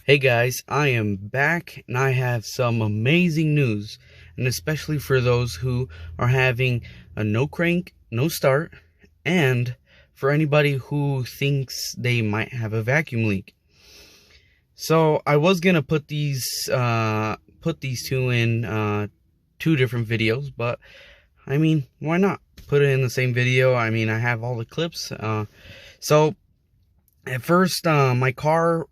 Hey guys, I am back and I have some amazing news, and especially for those who are having a no crank, no start, and for anybody who thinks they might have a vacuum leak. So I was gonna put these two in two different videos, but I mean, why not put it in the same video? I mean, I have all the clips. So at first, my car,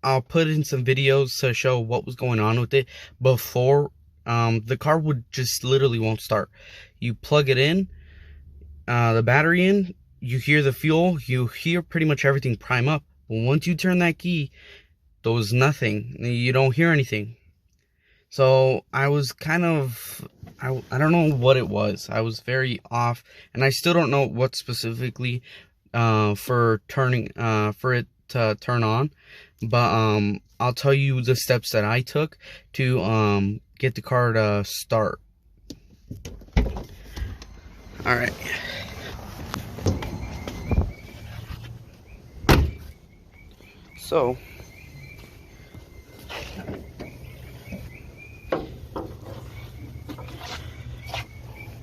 I'll put in some videos to show what was going on with it before. The car would just literally won't start. You plug it in, the battery in, you hear the fuel, you hear pretty much everything prime up. But once you turn that key, there was nothing. You don't hear anything. So I was kind of, I don't know what it was. I was very off, and I still don't know what specifically for it to turn on. But I'll tell you the steps that I took to get the car to start. All right. So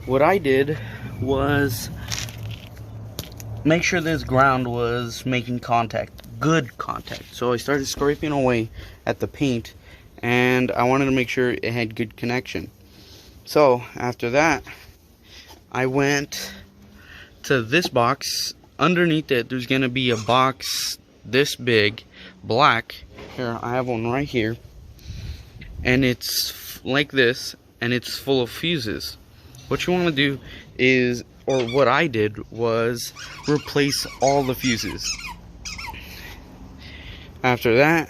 what I did was make sure this ground was making contact, good contact. So I started scraping away at the paint, and I wanted to make sure it had good connection. So after that, I went to this box. Underneath it, there's gonna be a box this big, black. Here, I have one right here, and it's like this, and it's full of fuses. What you want to do is, or what I did was, replace all the fuses. After that,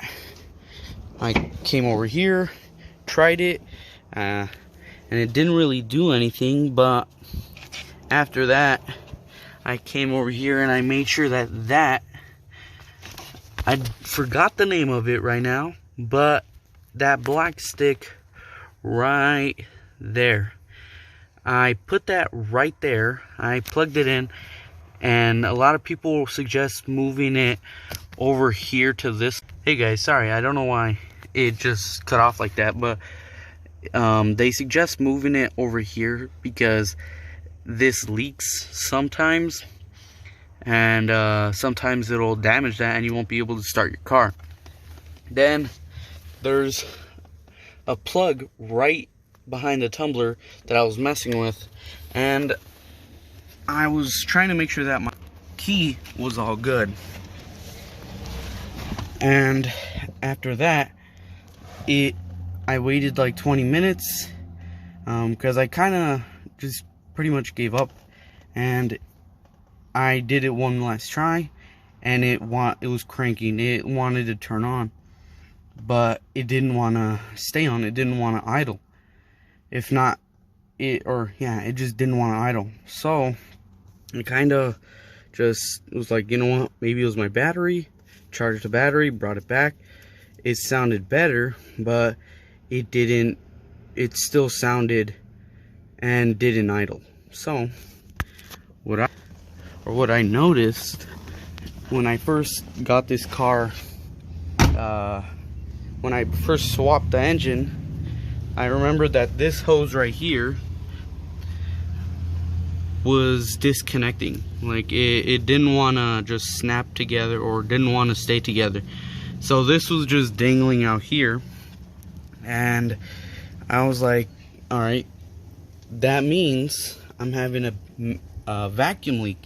I came over here, tried it, and it didn't really do anything. But after that, I came over here and I made sure that I forgot the name of it right now, but that black stick right there, I put that right there. I plugged it in, and a lot of people suggest moving it over here to this. Hey guys, sorry, I don't know why it just cut off like that, but they suggest moving it over here because this leaks sometimes, and sometimes it'll damage that and you won't be able to start your car. Then there's a plug right behind the tumbler that I was messing with, and I was trying to make sure that my key was all good. And after that, I waited like 20 minutes because I kind of just pretty much gave up, and I did it one last try, and it was cranking. It wanted to turn on, but it didn't want to stay on. It didn't want to idle. If not, it just didn't want to idle. So it kind of just was like, you know what, maybe it was my battery. Charged the battery, brought it back. It sounded better, but it didn't. It still sounded and didn't idle. So what I noticed when I first got this car, when I first swapped the engine, I remember that this hose right here was disconnecting. Like it didn't want to just snap together, or didn't want to stay together. So this was just dangling out here, and I was like, all right, that means I'm having a vacuum leak.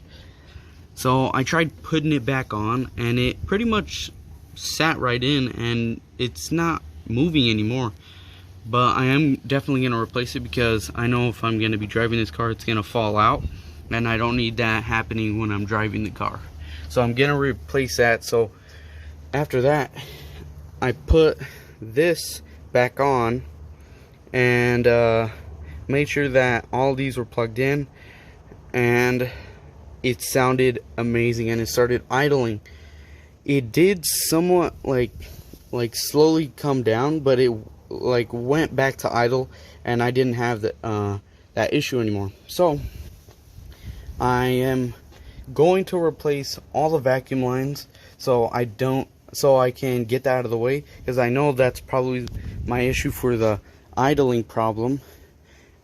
So I tried putting it back on, and it pretty much sat right in, and it's not moving anymore. But I am definitely going to replace it, because I know if I'm going to be driving this car, it's going to fall out, and I don't need that happening when I'm driving the car. So I'm going to replace that. So after that, I put this back on, and made sure that all these were plugged in, and it sounded amazing, and it started idling. It did somewhat like slowly come down, but it like went back to idle, and I didn't have that issue anymore. So I am going to replace all the vacuum lines so I don't so I can get that out of the way, because I know that's probably my issue for the idling problem.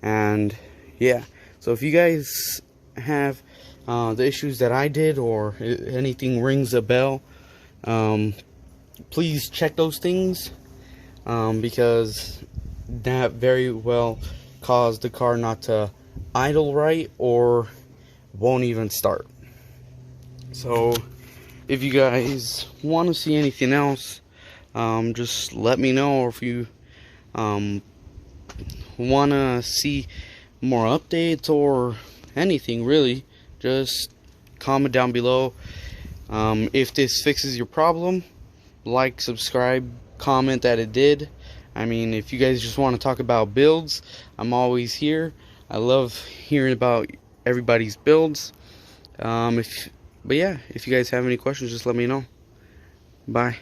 And yeah, so if you guys have the issues that I did, or anything rings a bell, please check those things, because that very well caused the car not to idle right, or won't even start. So if you guys want to see anything else, just let me know. Or if you want to see more updates or anything really, just comment down below. If this fixes your problem, like, subscribe, comment that it did. I mean, if you guys just want to talk about builds, I'm always here. I love hearing about everybody's builds. But yeah, if you guys have any questions, just let me know. Bye.